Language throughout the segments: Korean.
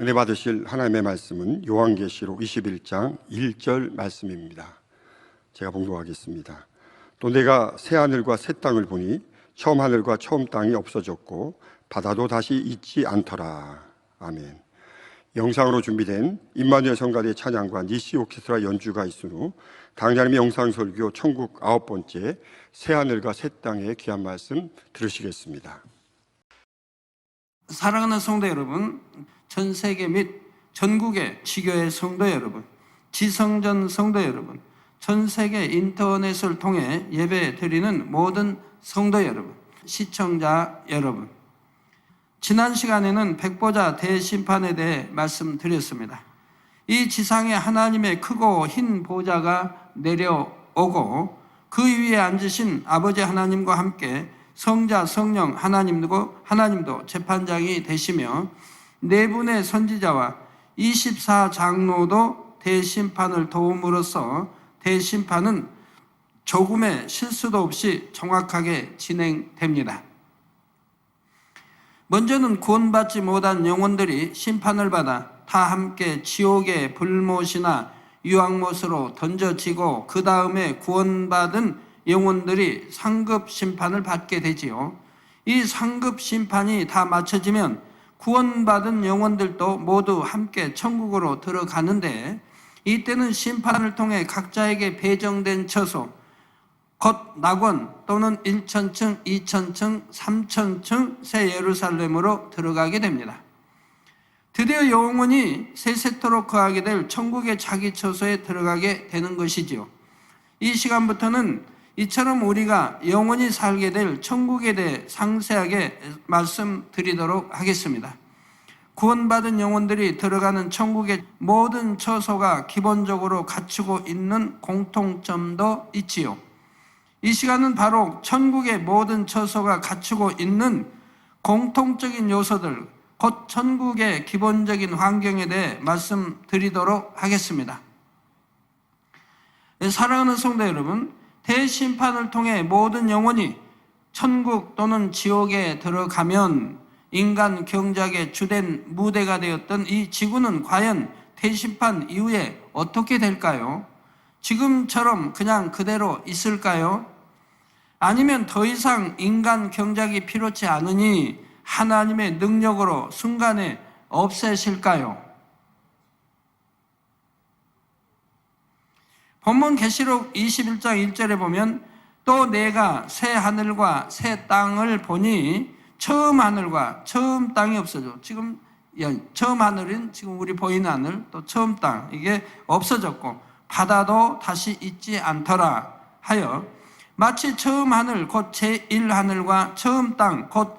은혜 받으실 하나님의 말씀은 요한계시록 21장 1절 말씀입니다. 제가 봉독하겠습니다. 또 내가 새 하늘과 새 땅을 보니 처음 하늘과 처음 땅이 없어졌고 바다도 다시 있지 않더라. 아멘. 영상으로 준비된 임마누엘 성가대의 찬양과 니시 오케스트라 연주가 있은 후 강자님의 영상 설교 천국 9번째 새 하늘과 새 땅의 귀한 말씀 들으시겠습니다. 사랑하는 성도 여러분, 전 세계 및 전국의 지교회 성도 여러분, 지성전 성도 여러분, 전 세계 인터넷을 통해 예배 드리는 모든 성도 여러분, 시청자 여러분, 지난 시간에는 백보자 대심판에 대해 말씀드렸습니다. 이 지상에 하나님의 크고 흰 보좌가 내려오고 그 위에 앉으신 아버지 하나님과 함께 성자, 성령, 하나님도 재판장이 되시며 네 분의 선지자와 24장로도 대심판을 도움으로써 대심판은 조금의 실수도 없이 정확하게 진행됩니다. 먼저는 구원받지 못한 영혼들이 심판을 받아 다 함께 지옥의 불못이나 유황못으로 던져지고 그 다음에 구원받은 영혼들이 상급 심판을 받게 되지요. 이 상급 심판이 다 마쳐지면 구원받은 영혼들도 모두 함께 천국으로 들어가는데, 이때는 심판을 통해 각자에게 배정된 처소, 곧 낙원 또는 1천층, 2천층, 3천층 새 예루살렘으로 들어가게 됩니다. 드디어 영혼이 세세토록 거하게 될 천국의 자기 처소에 들어가게 되는 것이지요. 이 시간부터는 이처럼 우리가 영원히 살게 될 천국에 대해 상세하게 말씀드리도록 하겠습니다. 구원받은 영혼들이 들어가는 천국의 모든 처소가 기본적으로 갖추고 있는 공통점도 있지요. 이 시간은 바로 천국의 모든 처소가 갖추고 있는 공통적인 요소들, 곧 천국의 기본적인 환경에 대해 말씀드리도록 하겠습니다. 사랑하는 성도 여러분, 대심판을 통해 모든 영혼이 천국 또는 지옥에 들어가면 인간 경작의 주된 무대가 되었던 이 지구는 과연 대심판 이후에 어떻게 될까요? 지금처럼 그냥 그대로 있을까요? 아니면 더 이상 인간 경작이 필요치 않으니 하나님의 능력으로 순간에 없애실까요? 본문 계시록 21장 1절에 보면 또 내가 새 하늘과 새 땅을 보니 처음 하늘과 처음 땅이 없어져. 지금 처음 하늘은 지금 우리 보이는 하늘, 또 처음 땅 이게 없어졌고 바다도 다시 있지 않더라 하여 마치 처음 하늘 곧 제1하늘과 처음 땅 곧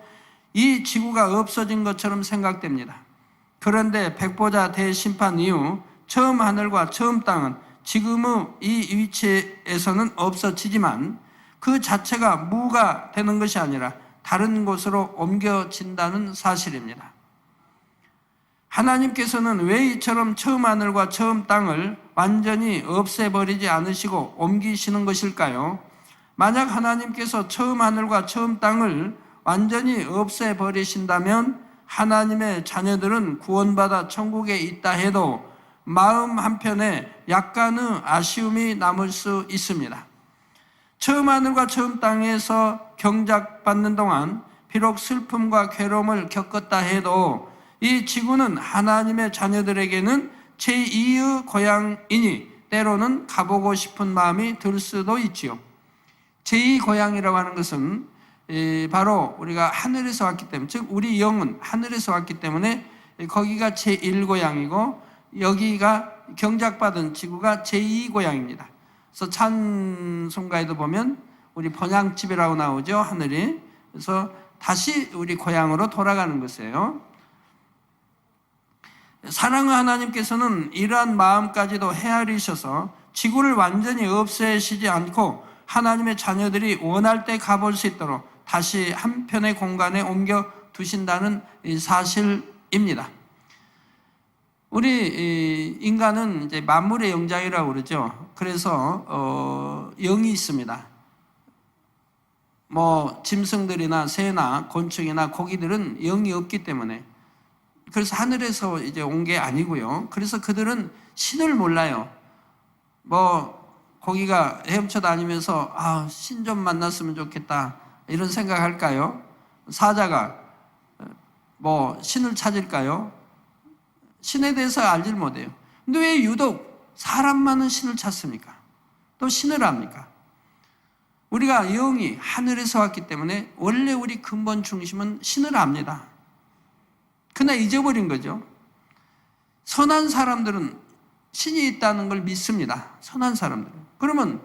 이 지구가 없어진 것처럼 생각됩니다. 그런데 백보자 대심판 이후 처음 하늘과 처음 땅은 지금의 이 위치에서는 없어지지만 그 자체가 무가 되는 것이 아니라 다른 곳으로 옮겨진다는 사실입니다. 하나님께서는 왜 이처럼 처음 하늘과 처음 땅을 완전히 없애버리지 않으시고 옮기시는 것일까요? 만약 하나님께서 처음 하늘과 처음 땅을 완전히 없애버리신다면 하나님의 자녀들은 구원받아 천국에 있다 해도 마음 한편에 약간의 아쉬움이 남을 수 있습니다. 처음 하늘과 처음 땅에서 경작받는 동안 비록 슬픔과 괴로움을 겪었다 해도 이 지구는 하나님의 자녀들에게는 제2의 고향이니 때로는 가보고 싶은 마음이 들 수도 있지요. 제2 고향이라고 하는 것은 바로 우리가 하늘에서 왔기 때문에, 즉 우리 영은 하늘에서 왔기 때문에 거기가 제1 고향이고 여기가 경작받은 지구가 제2 고향입니다. 그래서 찬송가에도 보면 우리 번향집이라고 나오죠, 하늘이. 그래서 다시 우리 고향으로 돌아가는 것이에요. 사랑의 하나님께서는 이러한 마음까지도 헤아리셔서 지구를 완전히 없애시지 않고 하나님의 자녀들이 원할 때 가볼 수 있도록 다시 한편의 공간에 옮겨 두신다는 사실입니다. 우리 인간은 이제 만물의 영장이라고 그러죠. 그래서 영이 있습니다. 짐승들이나 새나 곤충이나 고기들은 영이 없기 때문에 그래서 하늘에서 이제 온 게 아니고요. 그래서 그들은 신을 몰라요. 거기가 헤엄쳐 다니면서 신 좀 만났으면 좋겠다 이런 생각할까요? 사자가 신을 찾을까요? 신에 대해서 알질 못해요. 근데 왜 유독 사람만은 신을 찾습니까? 또 신을 압니까? 우리가 영이 하늘에서 왔기 때문에 원래 우리 근본 중심은 신을 압니다. 그러나 잊어버린 거죠. 선한 사람들은 신이 있다는 걸 믿습니다. 선한 사람들은. 그러면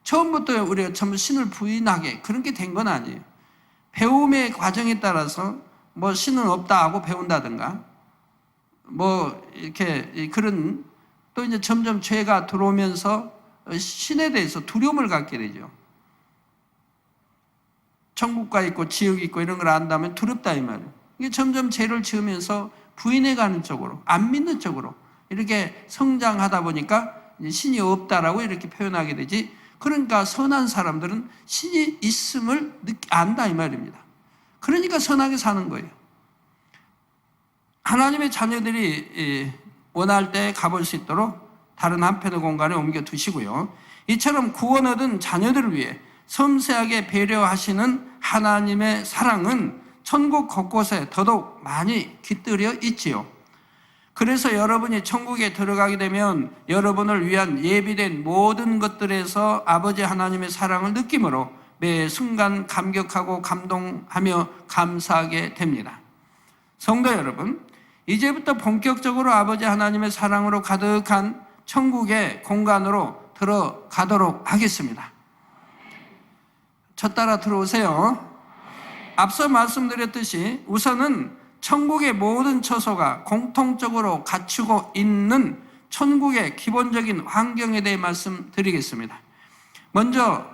처음부터 우리가 전부 신을 부인하게 그런 게 된 건 아니에요. 배움의 과정에 따라서 신은 없다 하고 배운다든가 이렇게 그런 또 이제 점점 죄가 들어오면서 신에 대해서 두려움을 갖게 되죠. 천국가 있고 지옥이 있고 이런 걸 안다면 두렵다 이 말이에요. 이게 점점 죄를 지으면서 부인해가는 쪽으로, 안 믿는 쪽으로 이렇게 성장하다 보니까 신이 없다라고 이렇게 표현하게 되지. 그러니까 선한 사람들은 신이 있음을 안다 이 말입니다. 그러니까 선하게 사는 거예요. 하나님의 자녀들이 원할 때 가볼 수 있도록 다른 한편의 공간에 옮겨 두시고요. 이처럼 구원 얻은 자녀들을 위해 섬세하게 배려하시는 하나님의 사랑은 천국 곳곳에 더더욱 많이 깃들여 있지요. 그래서 여러분이 천국에 들어가게 되면 여러분을 위한 예비된 모든 것들에서 아버지 하나님의 사랑을 느낌으로 매 순간 감격하고 감동하며 감사하게 됩니다. 성도 여러분, 이제부터 본격적으로 아버지 하나님의 사랑으로 가득한 천국의 공간으로 들어가도록 하겠습니다. 저 따라 들어오세요. 앞서 말씀드렸듯이 우선은 천국의 모든 처소가 공통적으로 갖추고 있는 천국의 기본적인 환경에 대해 말씀드리겠습니다. 먼저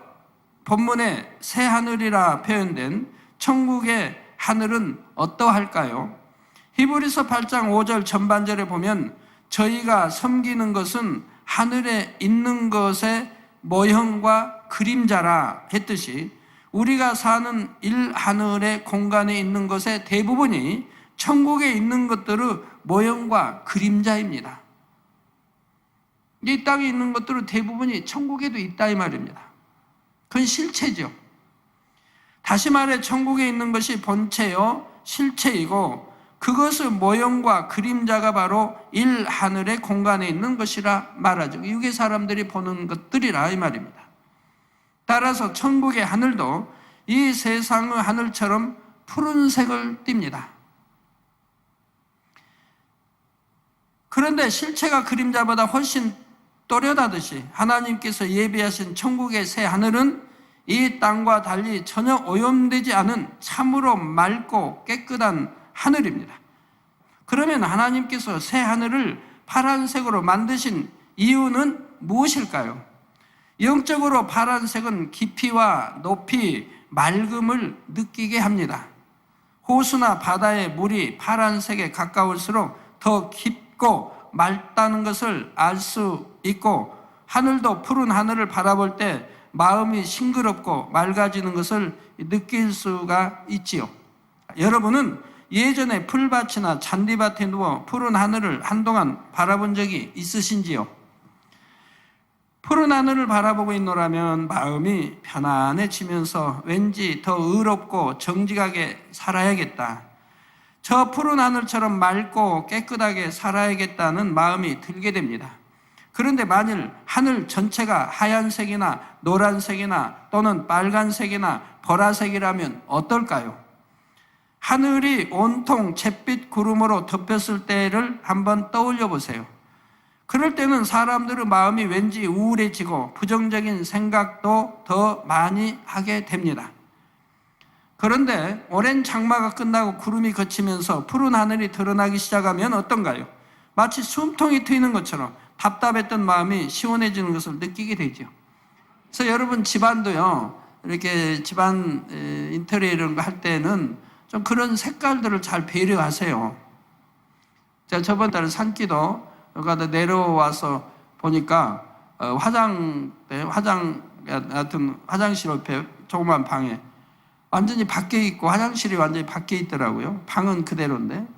본문에 새 하늘이라 표현된 천국의 하늘은 어떠할까요? 히브리서 8장 5절 전반절에 보면 저희가 섬기는 것은 하늘에 있는 것의 모형과 그림자라 했듯이 우리가 사는 일하늘의 공간에 있는 것의 대부분이 천국에 있는 것들의 모형과 그림자입니다. 이 땅에 있는 것들의 대부분이 천국에도 있다 이 말입니다. 그건 실체죠. 다시 말해 천국에 있는 것이 본체요 실체이고 그것의 모형과 그림자가 바로 일하늘의 공간에 있는 것이라 말하죠. 육의 사람들이 보는 것들이라 이 말입니다. 따라서 천국의 하늘도 이 세상의 하늘처럼 푸른색을 띱니다. 그런데 실체가 그림자보다 훨씬 또렷하듯이 하나님께서 예비하신 천국의 새 하늘은 이 땅과 달리 전혀 오염되지 않은 참으로 맑고 깨끗한 하늘입니다. 그러면 하나님께서 새 하늘을 파란색으로 만드신 이유는 무엇일까요? 영적으로 파란색은 깊이와 높이, 맑음을 느끼게 합니다. 호수나 바다의 물이 파란색에 가까울수록 더 깊고 맑다는 것을 알 수 있고 하늘도 푸른 하늘을 바라볼 때 마음이 싱그럽고 맑아지는 것을 느낄 수가 있지요. 여러분은 예전에 풀밭이나 잔디밭에 누워 푸른 하늘을 한동안 바라본 적이 있으신지요? 푸른 하늘을 바라보고 있노라면 마음이 편안해지면서 왠지 더 의롭고 정직하게 살아야겠다. 저 푸른 하늘처럼 맑고 깨끗하게 살아야겠다는 마음이 들게 됩니다. 그런데 만일 하늘 전체가 하얀색이나 노란색이나 또는 빨간색이나 보라색이라면 어떨까요? 하늘이 온통 잿빛 구름으로 덮였을 때를 한번 떠올려 보세요. 그럴 때는 사람들의 마음이 왠지 우울해지고 부정적인 생각도 더 많이 하게 됩니다. 그런데 오랜 장마가 끝나고 구름이 걷히면서 푸른 하늘이 드러나기 시작하면 어떤가요? 마치 숨통이 트이는 것처럼 답답했던 마음이 시원해지는 것을 느끼게 되죠. 그래서 여러분 집안도요, 이렇게 집안 인테리어 이런 거 할 때는 좀 그런 색깔들을 잘 배려하세요. 제가 저번 달에 산기도 가다 내려와서 보니까 화장실 옆에 조그만 방에 완전히 밖에 있고 화장실이 완전히 밖에 있더라고요. 방은 그대로인데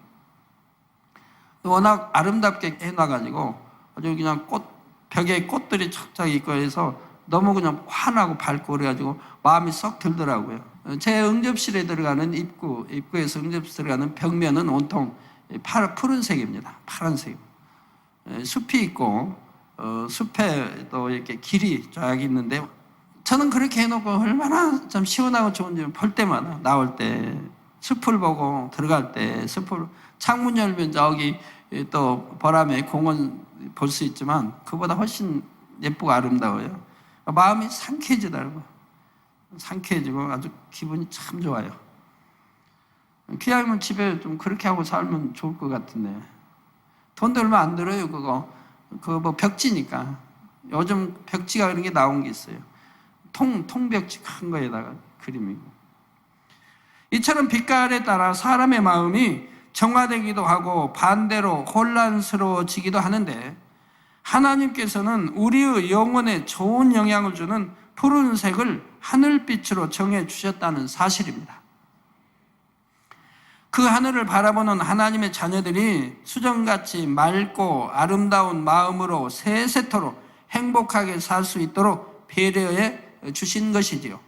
워낙 아름답게 해놔가지고 아주 그냥 벽에 꽃들이 착착 있고 해서 너무 그냥 환하고 밝고 그래가지고 마음이 썩 들더라고요. 제 응접실에 들어가는 입구에서 응접실 들어가는 벽면은 온통 푸른색입니다. 파란색. 숲이 있고 숲에도 이렇게 길이 쫙 있는데 저는 그렇게 해놓고 얼마나 참 시원하고 좋은지 볼 때마다 나올 때 숲을 보고 들어갈 때 숲을 창문 열면 저기 또 보람에 공원 볼 수 있지만 그보다 훨씬 예쁘고 아름다워요. 마음이 상쾌해지더라고요. 상쾌해지고 아주 기분이 참 좋아요. 기왕이면 집에 좀 그렇게 하고 살면 좋을 것 같은데 돈도 얼마 안 들어요. 그거 뭐 벽지니까. 요즘 벽지가 그런 게 나온 게 있어요. 통벽지 큰 거에다가 그림이고. 이처럼 빛깔에 따라 사람의 마음이 정화되기도 하고 반대로 혼란스러워지기도 하는데 하나님께서는 우리의 영혼에 좋은 영향을 주는 푸른색을 하늘빛으로 정해 주셨다는 사실입니다. 그 하늘을 바라보는 하나님의 자녀들이 수정같이 맑고 아름다운 마음으로 세세토록 행복하게 살 수 있도록 배려해 주신 것이지요.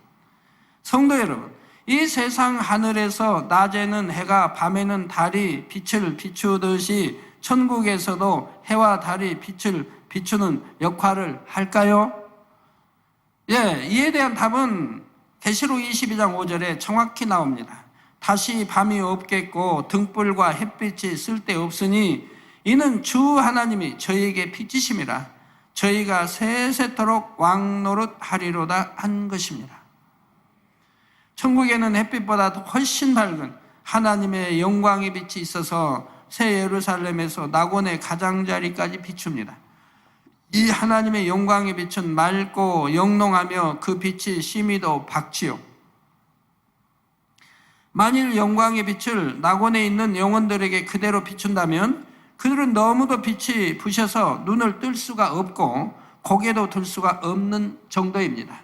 성도 여러분, 이 세상 하늘에서 낮에는 해가 밤에는 달이 빛을 비추듯이 천국에서도 해와 달이 빛을 비추는 역할을 할까요? 이에 대한 답은 계시록 22장 5절에 정확히 나옵니다. 다시 밤이 없겠고 등불과 햇빛이 쓸데없으니 이는 주 하나님이 저희에게 빛이심이라 저희가 세세토록 왕노릇하리로다 한 것입니다. 천국에는 햇빛보다 훨씬 밝은 하나님의 영광의 빛이 있어서 새 예루살렘에서 낙원의 가장자리까지 비춥니다. 이 하나님의 영광의 빛은 맑고 영롱하며 그 빛이 심히도 밝지요. 만일 영광의 빛을 낙원에 있는 영혼들에게 그대로 비춘다면 그들은 너무도 빛이 부셔서 눈을 뜰 수가 없고 고개도 들 수가 없는 정도입니다.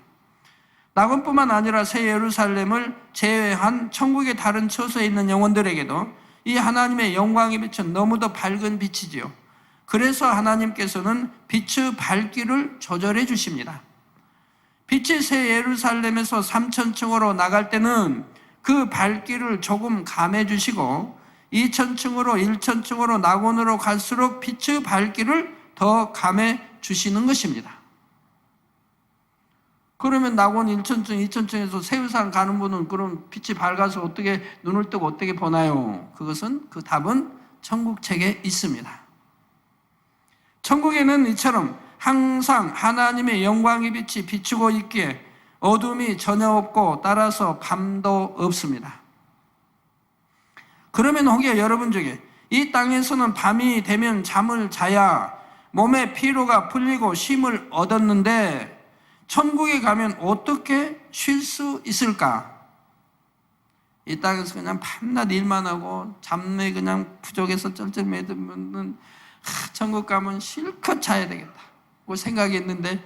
낙원뿐만 아니라 새 예루살렘을 제외한 천국의 다른 처소에 있는 영혼들에게도 이 하나님의 영광의 빛은 너무도 밝은 빛이지요. 그래서 하나님께서는 빛의 밝기를 조절해 주십니다. 빛이 새 예루살렘에서 3,000층으로 나갈 때는 그 밝기를 조금 감해 주시고 2,000층으로 1,000층으로 낙원으로 갈수록 빛의 밝기를 더 감해 주시는 것입니다. 그러면 낙원 1,000층, 2,000층에서 세우산 가는 분은 그럼 빛이 밝아서 어떻게 눈을 뜨고 어떻게 보나요? 그것은 그 답은 천국 책에 있습니다. 천국에는 이처럼 항상 하나님의 영광의 빛이 비추고 있기에 어둠이 전혀 없고 따라서 밤도 없습니다. 그러면 혹여 여러분 중에 이 땅에서는 밤이 되면 잠을 자야 몸의 피로가 풀리고 쉼을 얻었는데 천국에 가면 어떻게 쉴 수 있을까? 이 땅에서 그냥 밤낮 일만 하고 잠에 그냥 부족해서 쩔쩔매면 천국 가면 실컷 자야 되겠다고 생각했는데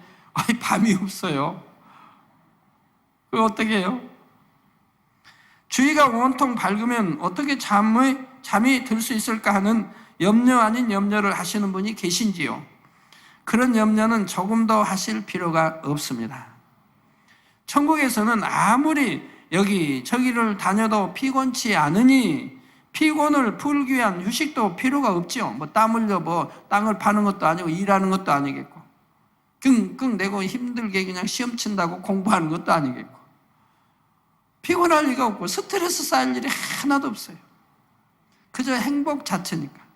밤이 없어요. 그걸 어떻게 해요? 주위가 온통 밝으면 어떻게 잠이 들 수 있을까 하는 염려 아닌 염려를 하시는 분이 계신지요? 그런 염려는 조금 더 하실 필요가 없습니다. 천국에서는 아무리 여기저기를 다녀도 피곤치 않으니 피곤을 풀기 위한 휴식도 필요가 없지요. 땀 흘려 땅을 파는 것도 아니고 일하는 것도 아니겠고 끙끙 내고 힘들게 그냥 시험 친다고 공부하는 것도 아니겠고 피곤할 리가 없고 스트레스 쌓일 일이 하나도 없어요. 그저 행복 자체니까.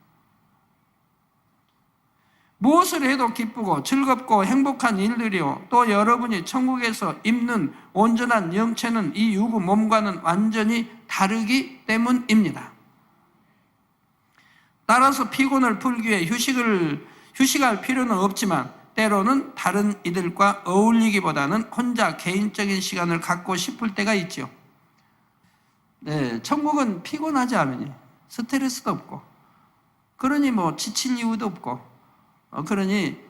무엇을 해도 기쁘고 즐겁고 행복한 일들이요. 또 여러분이 천국에서 입는 온전한 영체는 이 육의 몸과는 완전히 다르기 때문입니다. 따라서 피곤을 풀기 위해 휴식할 필요는 없지만 때로는 다른 이들과 어울리기보다는 혼자 개인적인 시간을 갖고 싶을 때가 있죠. 천국은 피곤하지 않으니 스트레스도 없고 그러니 지칠 이유도 없고 그러니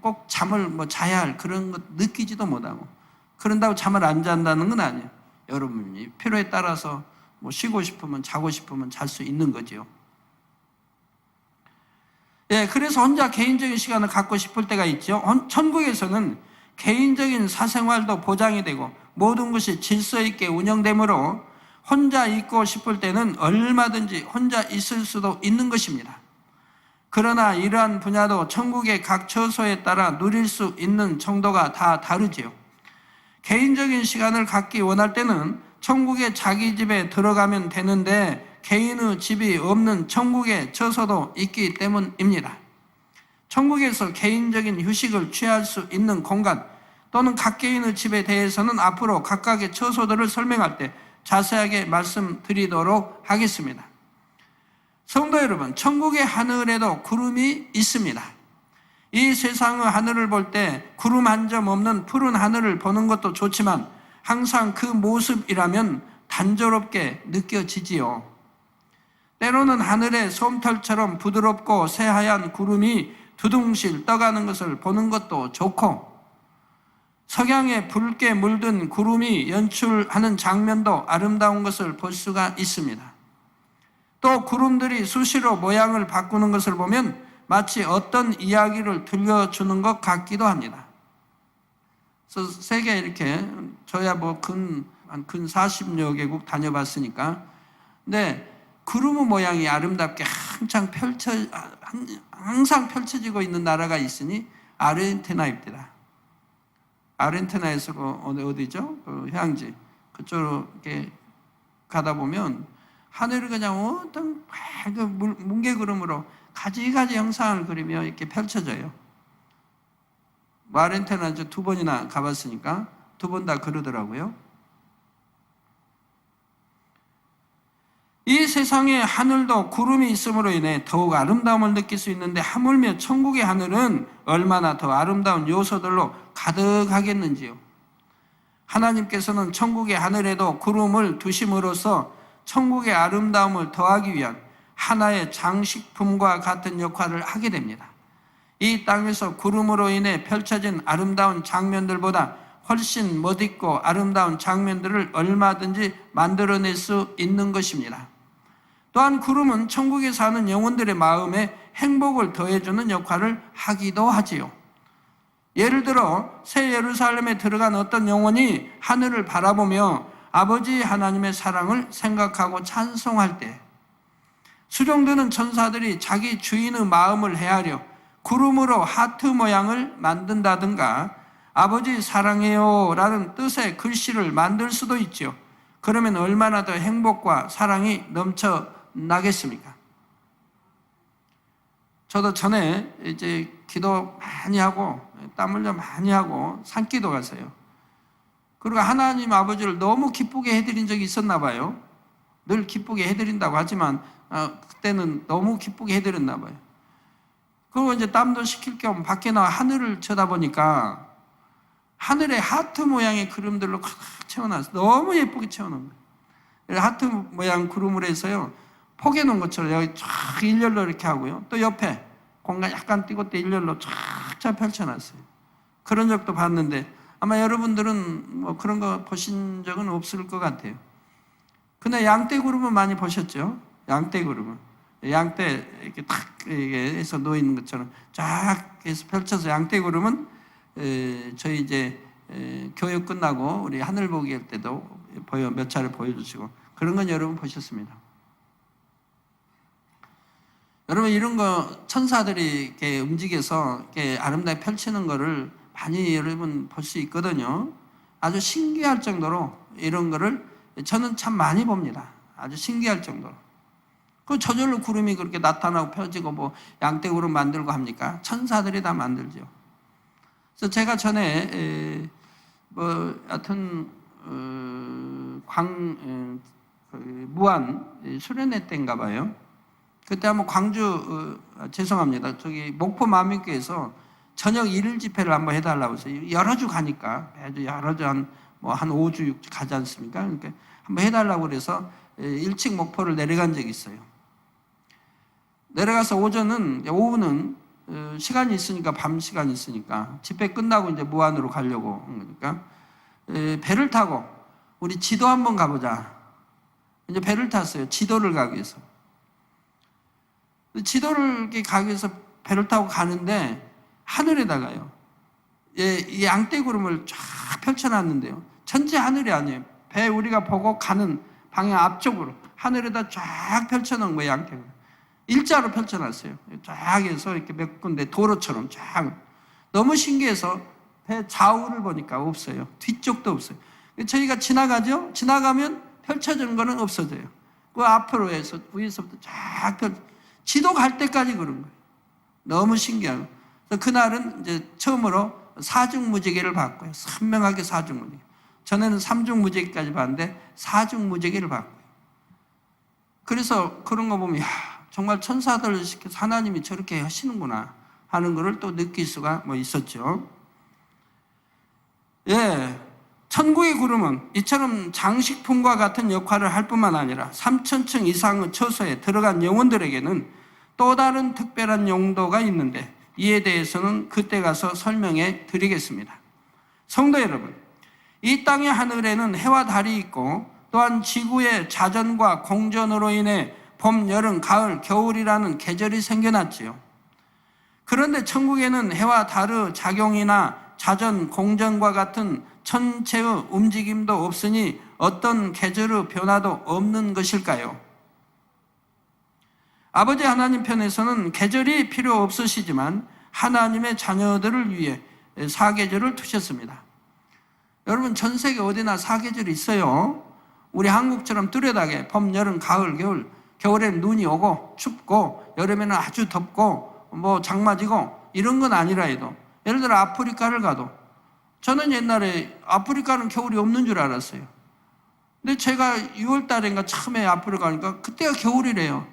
꼭 잠을 자야 할 그런 것 느끼지도 못하고 그런다고 잠을 안 잔다는 건 아니에요. 여러분이 필요에 따라서 쉬고 싶으면 자고 싶으면 잘 수 있는 거죠. 예, 그래서 혼자 개인적인 시간을 갖고 싶을 때가 있죠. 천국에서는 개인적인 사생활도 보장이 되고 모든 것이 질서 있게 운영되므로 혼자 있고 싶을 때는 얼마든지 혼자 있을 수도 있는 것입니다. 그러나 이러한 분야도 천국의 각 처소에 따라 누릴 수 있는 정도가 다 다르지요. 개인적인 시간을 갖기 원할 때는 천국의 자기 집에 들어가면 되는데 개인의 집이 없는 천국의 처소도 있기 때문입니다. 천국에서 개인적인 휴식을 취할 수 있는 공간 또는 각 개인의 집에 대해서는 앞으로 각각의 처소들을 설명할 때 자세하게 말씀드리도록 하겠습니다. 성도 여러분, 천국의 하늘에도 구름이 있습니다. 이 세상의 하늘을 볼 때 구름 한 점 없는 푸른 하늘을 보는 것도 좋지만 항상 그 모습이라면 단조롭게 느껴지지요. 때로는 하늘에 솜털처럼 부드럽고 새하얀 구름이 두둥실 떠가는 것을 보는 것도 좋고 석양에 붉게 물든 구름이 연출하는 장면도 아름다운 것을 볼 수가 있습니다. 또 구름들이 수시로 모양을 바꾸는 것을 보면 마치 어떤 이야기를 들려주는 것 같기도 합니다. 그래서 세계 이렇게 저야 뭐 근 40여 개국 다녀봤으니까 근데 구름의 모양이 아름답게 항상 펼쳐지고 있는 나라가 있으니 아르헨티나입니다. 아르헨티나에서 어디죠? 그 휴양지 그쪽으로 이렇게 가다 보면 하늘을 그냥 어떤 밝은 뭉게구름으로 가지가지 형상을 그리며 이렇게 펼쳐져요. 아르헨티나 이제 2번이나 가봤으니까 2번 다 그러더라고요. 이 세상의 하늘도 구름이 있음으로 인해 더욱 아름다움을 느낄 수 있는데 하물며 천국의 하늘은 얼마나 더 아름다운 요소들로 가득하겠는지요. 하나님께서는 천국의 하늘에도 구름을 두심으로써 천국의 아름다움을 더하기 위한 하나의 장식품과 같은 역할을 하게 됩니다. 이 땅에서 구름으로 인해 펼쳐진 아름다운 장면들보다 훨씬 멋있고 아름다운 장면들을 얼마든지 만들어낼 수 있는 것입니다. 또한 구름은 천국에 사는 영혼들의 마음에 행복을 더해주는 역할을 하기도 하지요. 예를 들어 새 예루살렘에 들어간 어떤 영혼이 하늘을 바라보며 아버지 하나님의 사랑을 생각하고 찬송할 때 수종드는 천사들이 자기 주인의 마음을 헤아려 구름으로 하트 모양을 만든다든가 아버지 사랑해요 라는 뜻의 글씨를 만들 수도 있죠. 그러면 얼마나 더 행복과 사랑이 넘쳐나겠습니까? 저도 전에 이제 기도 많이 하고 땀 흘려 많이 하고 산기도 갔어요. 그리고 하나님 아버지를 너무 기쁘게 해드린 적이 있었나 봐요. 늘 기쁘게 해드린다고 하지만 그때는 너무 기쁘게 해드렸나 봐요. 그리고 이제 땀도 식힐 겸 밖에 나와 하늘을 쳐다보니까 하늘에 하트 모양의 구름들로 꽉 채워놨어요. 너무 예쁘게 채워놓은 거예요. 하트 모양 구름을 해서요. 포개 놓은 것처럼 여기 쫙 일렬로 이렇게 하고요. 또 옆에 공간 약간 띄고 또 일렬로 쫙 펼쳐놨어요. 그런 적도 봤는데 아마 여러분들은 뭐 그런 거 보신 적은 없을 것 같아요. 근데 양떼 구름은 많이 보셨죠? 양떼 구름은. 양떼 이렇게 탁 이게 해서 놓이는 것처럼 쫙 해서 펼쳐서 양떼 구름은 저희 이제 교육 끝나고 우리 하늘 보기 할 때도 몇 차례 보여주시고 그런 건 여러분 보셨습니다. 여러분 이런 거 천사들이 이렇게 움직여서 이렇게 아름답게 펼치는 거를 많이 여러분 볼 수 있거든요. 아주 신기할 정도로 이런 거를 저는 참 많이 봅니다. 아주 신기할 정도로. 그 저절로 구름이 그렇게 나타나고 펴지고 뭐 양떼구름 만들고 합니까? 천사들이 다 만들죠. 그래서 제가 전에 하여튼 무안 수련회 때인가 봐요. 그때 한번 광주 죄송합니다. 저기 목포 만민교에서 저녁 1일 집회를 한번 해달라고 해서 여러 주 가니까 매주 여러 주 한 5주 6주 가지 않습니까? 그러니까 한번 해달라고 그래서 1층 목포를 내려간 적이 있어요. 내려가서 오후는 시간이 있으니까 밤 시간이 있으니까 집회 끝나고 이제 무안으로 가려고 그러니까 배를 타고 우리 지도 한번 가보자. 이제 배를 탔어요. 지도를 가기 위해서. 지도를 이렇게 가기 위해서 배를 타고 가는데 하늘에다가요. 예, 이 양떼구름을 쫙 펼쳐놨는데요. 전체 하늘이 아니에요. 배 우리가 보고 가는 방향 앞쪽으로 하늘에다 쫙 펼쳐놓은 거예요. 양떼구름. 일자로 펼쳐놨어요. 쫙 해서 이렇게 몇 군데 도로처럼 쫙. 너무 신기해서 배 좌우를 보니까 없어요. 뒤쪽도 없어요. 저희가 지나가죠? 지나가면 펼쳐지는 거는 없어져요. 그 앞으로 해서 위에서부터 쫙 지도 갈 때까지 그런 거예요. 너무 신기하고. 그래서 그날은 이제 처음으로 사중무지개를 봤고요. 선명하게 사중무지개. 전에는 삼중무지개까지 봤는데 사중무지개를 봤고요. 그래서 그런 거 보면 정말 천사들을 시켜서 하나님이 저렇게 하시는구나 하는 것을 또 느낄 수가 있었죠. 예, 천국의 구름은 이처럼 장식품과 같은 역할을 할 뿐만 아니라 3,000층 이상의 처소에 들어간 영혼들에게는 또 다른 특별한 용도가 있는데 이에 대해서는 그때 가서 설명해 드리겠습니다. 성도 여러분, 이 땅의 하늘에는 해와 달이 있고 또한 지구의 자전과 공전으로 인해 봄, 여름, 가을, 겨울이라는 계절이 생겨났지요. 그런데 천국에는 해와 달의 작용이나 자전, 공전과 같은 천체의 움직임도 없으니 어떤 계절의 변화도 없는 것일까요? 아버지 하나님 편에서는 계절이 필요 없으시지만 하나님의 자녀들을 위해 사계절을 두셨습니다. 여러분, 전 세계 어디나 사계절이 있어요. 우리 한국처럼 뚜렷하게 봄, 여름, 가을, 겨울, 겨울엔 눈이 오고 춥고 여름에는 아주 덥고 장마지고 이런 건 아니라 해도, 예를 들어 아프리카를 가도, 저는 옛날에 아프리카는 겨울이 없는 줄 알았어요. 근데 제가 6월 달인가 처음에 아프리카 가니까 그때가 겨울이래요.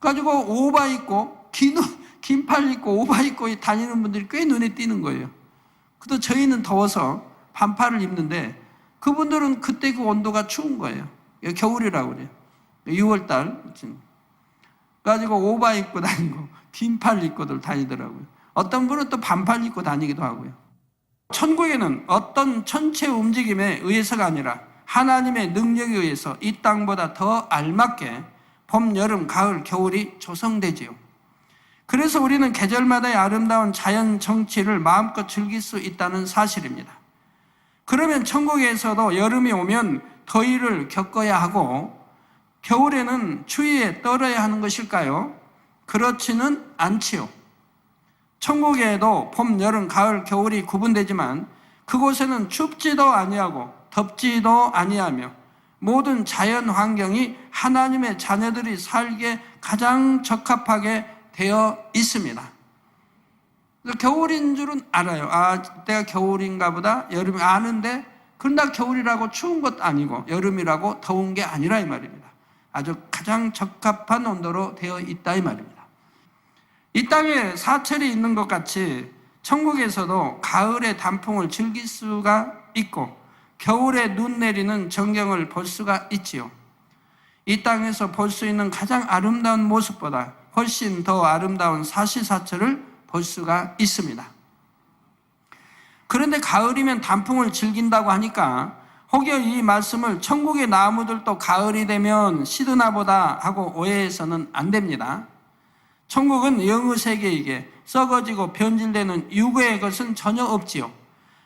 가지고 오바 입고 긴 팔 입고 오바 입고 다니는 분들이 꽤 눈에 띄는 거예요. 그래도 저희는 더워서 반팔을 입는데 그분들은 그때 그 온도가 추운 거예요. 겨울이라고 그래요. 6월 달. 가지고 오바 입고 다니고 긴 팔 입고들 다니더라고요. 어떤 분은 또 반팔 입고 다니기도 하고요. 천국에는 어떤 천체 움직임에 의해서가 아니라 하나님의 능력에 의해서 이 땅보다 더 알맞게 봄, 여름, 가을, 겨울이 조성되지요. 그래서 우리는 계절마다의 아름다운 자연 정치를 마음껏 즐길 수 있다는 사실입니다. 그러면 천국에서도 여름이 오면 더위를 겪어야 하고 겨울에는 추위에 떨어야 하는 것일까요? 그렇지는 않지요. 천국에도 봄, 여름, 가을, 겨울이 구분되지만 그곳에는 춥지도 아니하고 덥지도 아니하며 모든 자연 환경이 하나님의 자녀들이 살기에 가장 적합하게 되어 있습니다. 그래서 겨울인 줄은 알아요. 이때가 겨울인가 보다, 여름이 아는데 그런다 겨울이라고 추운 것도 아니고 여름이라고 더운 게 아니라 이 말입니다. 아주 가장 적합한 온도로 되어 있다 이 말입니다. 이 땅에 사철이 있는 것 같이 천국에서도 가을의 단풍을 즐길 수가 있고 겨울에 눈 내리는 전경을 볼 수가 있지요. 이 땅에서 볼 수 있는 가장 아름다운 모습보다 훨씬 더 아름다운 사시사철을 볼 수가 있습니다. 그런데 가을이면 단풍을 즐긴다고 하니까 혹여 이 말씀을 천국의 나무들도 가을이 되면 시드나 보다 하고 오해해서는 안 됩니다. 천국은 영의 세계이기에 썩어지고 변질되는 유구의 것은 전혀 없지요.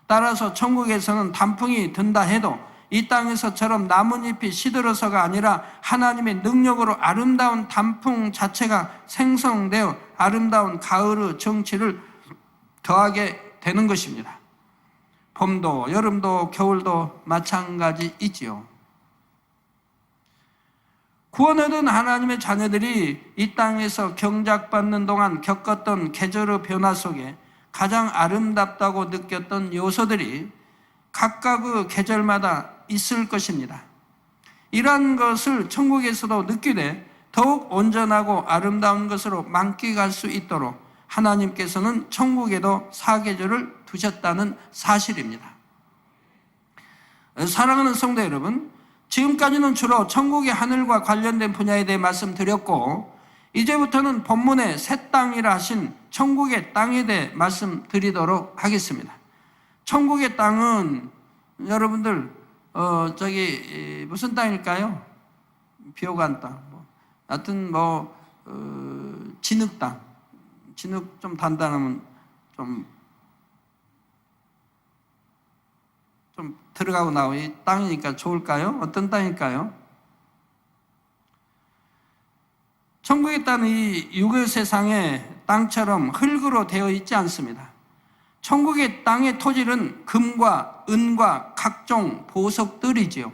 따라서 천국에서는 단풍이 든다 해도 이 땅에서처럼 나뭇잎이 시들어서가 아니라 하나님의 능력으로 아름다운 단풍 자체가 생성되어 아름다운 가을의 정취를 더하게 되는 것입니다. 봄도 여름도 겨울도 마찬가지이지요. 구원 얻은 하나님의 자녀들이 이 땅에서 경작받는 동안 겪었던 계절의 변화 속에 가장 아름답다고 느꼈던 요소들이 각각의 계절마다 있을 것입니다. 이러한 것을 천국에서도 느끼되 더욱 온전하고 아름다운 것으로 만끽할 수 있도록 하나님께서는 천국에도 사계절을 두셨다는 사실입니다. 사랑하는 성도 여러분, 지금까지는 주로 천국의 하늘과 관련된 분야에 대해 말씀드렸고 이제부터는 본문의 새 땅이라 하신 천국의 땅에 대해 말씀드리도록 하겠습니다. 천국의 땅은 여러분들 무슨 땅일까요? 비옥한 땅, 하여튼 진흙 땅, 진흙 좀 단단하면 좀 들어가고 나오고 이 땅이니까 좋을까요? 어떤 땅일까요? 천국의 땅은 이 육의 세상의 땅처럼 흙으로 되어 있지 않습니다. 천국의 땅의 토질은 금과 은과 각종 보석들이지요.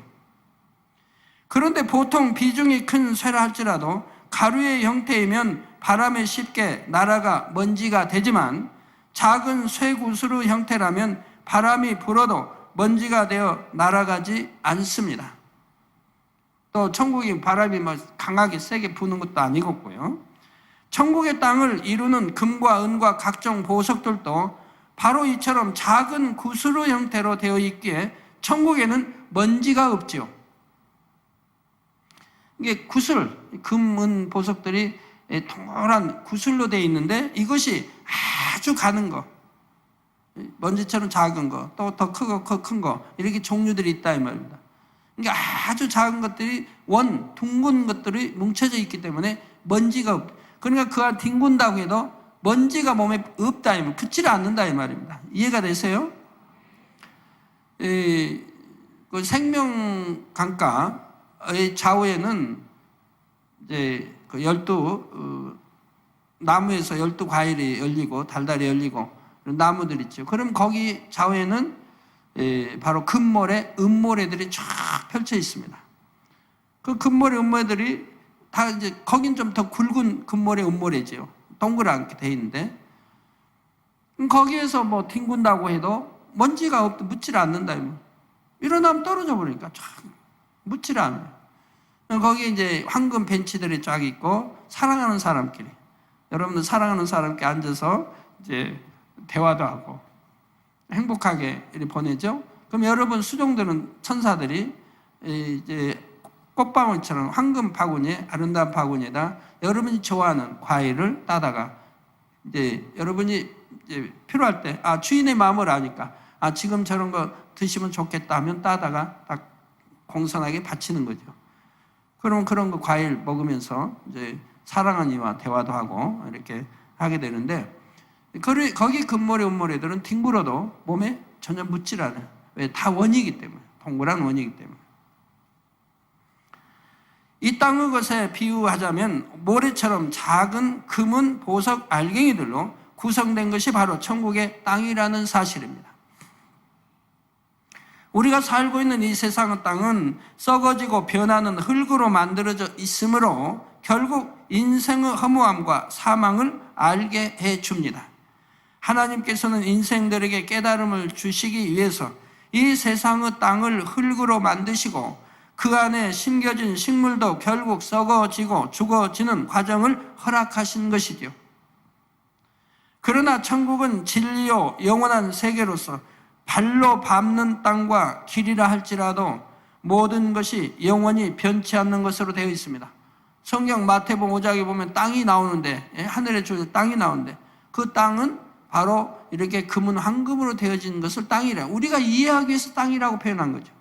그런데 보통 비중이 큰 쇠라 할지라도 가루의 형태이면 바람에 쉽게 날아가 먼지가 되지만 작은 쇠구스루 형태라면 바람이 불어도 먼지가 되어 날아가지 않습니다. 또 천국이 바람이 강하게 세게 부는 것도 아니겠고요. 천국의 땅을 이루는 금과 은과 각종 보석들도 바로 이처럼 작은 구스루 형태로 되어 있기에 천국에는 먼지가 없지요. 이게 구슬, 금, 은, 보석들이 동그란 구슬로 되어 있는데 이것이 아주 가는 거, 먼지처럼 작은 거, 또 더 크고 큰 거, 이렇게 종류들이 있다 이 말입니다. 그러니까 아주 작은 것들이 둥근 것들이 뭉쳐져 있기 때문에 먼지가 없다. 그러니까 그 안 뒹군다고 해도 먼지가 몸에 없다 이 말, 붙지를 않는다 이 말입니다. 이해가 되세요? 그 생명강가의 좌우에는 이제 그 12 나무에서 12과일이 열리고 달달이 열리고 나무들 있죠. 그럼 거기 좌우에는 바로 금모래, 은모래들이 쫙 펼쳐 있습니다. 그 금모래, 은모래들이 다 이제 거긴 좀 더 굵은 금모래, 은모래지요. 동그랗게 돼 있는데 거기에서 뭐 뒹군다고 해도 먼지가 묻질 않는다. 일어나면 떨어져 버리니까 쫙 묻질 않아요. 거기에 이제 황금 벤치들이 쫙 있고 사랑하는 사람끼리, 여러분들 사랑하는 사람끼리 앉아서 이제 대화도 하고 행복하게 이렇게 보내죠. 그럼 여러분 수종들은 천사들이 이제 꽃방울처럼 황금 바구니에, 아름다운 바구니에다 여러분이 좋아하는 과일을 따다가 이제 여러분이 이제 필요할 때 주인의 마음을 아니까 지금 저런 거 드시면 좋겠다 하면 따다가 딱 공손하게 바치는 거죠. 그러면 그런 거 과일 먹으면서 이제 사랑하는 이와 대화도 하고 이렇게 하게 되는데 거기 금모래, 은모래들은 뒹굴어도 몸에 전혀 묻질 않아요. 왜? 다 원이기 때문에, 동그란 원이기 때문에. 이 땅의 것에 비유하자면 모래처럼 작은 금은 보석 알갱이들로 구성된 것이 바로 천국의 땅이라는 사실입니다. 우리가 살고 있는 이 세상의 땅은 썩어지고 변하는 흙으로 만들어져 있으므로 결국 인생의 허무함과 사망을 알게 해줍니다. 하나님께서는 인생들에게 깨달음을 주시기 위해서 이 세상의 땅을 흙으로 만드시고 그 안에 심겨진 식물도 결국 썩어지고 죽어지는 과정을 허락하신 것이죠. 그러나 천국은 진리요 영원한 세계로서 발로 밟는 땅과 길이라 할지라도 모든 것이 영원히 변치 않는 것으로 되어 있습니다. 성경 마태복음 5장에 보면 땅이 나오는데, 하늘에 주어진 땅이 나오는데 그 땅은 바로 이렇게 금은 황금으로 되어진 것을 땅이라, 우리가 이해하기 위해서 땅이라고 표현한 거죠.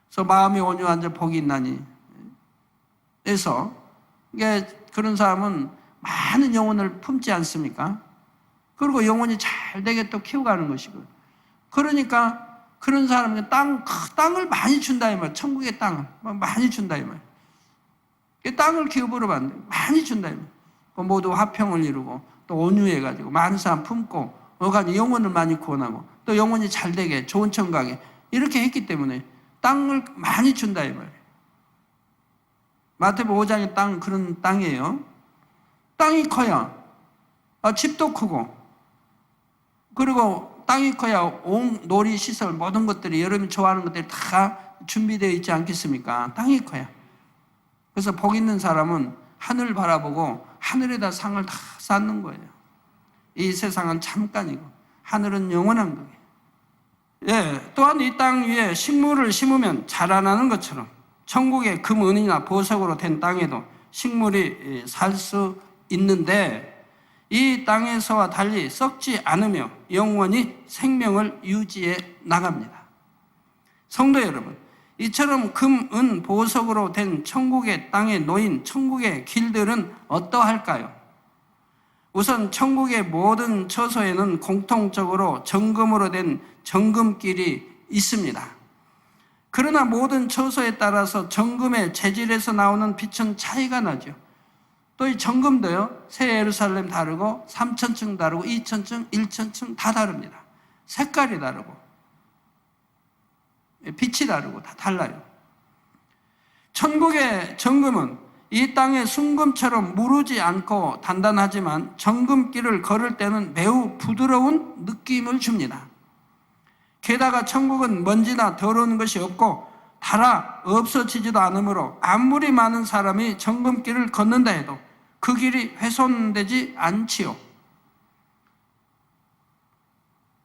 그래서 마음이 온유한 자 복이 있나니 에서 그런 사람은 많은 영혼을 품지 않습니까? 그리고 영혼이 잘 되게 또 키워가는 것이고, 그러니까 그런 사람은 땅을 많이 준다 이 말. 천국의 땅을 많이 준다 이 말. 땅을 기업으로 받는다, 많이 준다 이 말. 모두 화평을 이루고 또 온유해가지고 많은 사람 품고 영혼을 많이 구원하고 또 영혼이 잘 되게 좋은 천국에 이렇게 했기 때문에 땅을 많이 준다 이 말이에요. 마태복음 5장의 땅 그런 땅이에요. 땅이 커야 집도 크고, 그리고 땅이 커야 온 놀이 시설 모든 것들이 여러분이 좋아하는 것들이 다 준비되어 있지 않겠습니까? 땅이 커야. 그래서 복 있는 사람은 하늘 바라보고 하늘에다 상을 다 쌓는 거예요. 이 세상은 잠깐이고 하늘은 영원한 거예요. 또한 이 땅 위에 식물을 심으면 자라나는 것처럼 천국의 금, 은이나 보석으로 된 땅에도 식물이 살 수 있는데 이 땅에서와 달리 썩지 않으며 영원히 생명을 유지해 나갑니다. 성도 여러분, 이처럼 금, 은, 보석으로 된 천국의 땅에 놓인 천국의 길들은 어떠할까요? 우선 천국의 모든 처소에는 공통적으로 정금으로 된 정금길이 있습니다. 그러나 모든 처소에 따라서 정금의 재질에서 나오는 빛은 차이가 나죠. 또 이 정금도요, 새 예루살렘 다르고 3,000층 다르고 2,000층, 1,000층 다 다릅니다. 색깔이 다르고 빛이 다르고 다 달라요. 천국의 정금은 이 땅의 순금처럼 무르지 않고 단단하지만 정금길을 걸을 때는 매우 부드러운 느낌을 줍니다. 게다가 천국은 먼지나 더러운 것이 없고 닳아 없어지지도 않으므로 아무리 많은 사람이 정금길을 걷는다 해도 그 길이 훼손되지 않지요.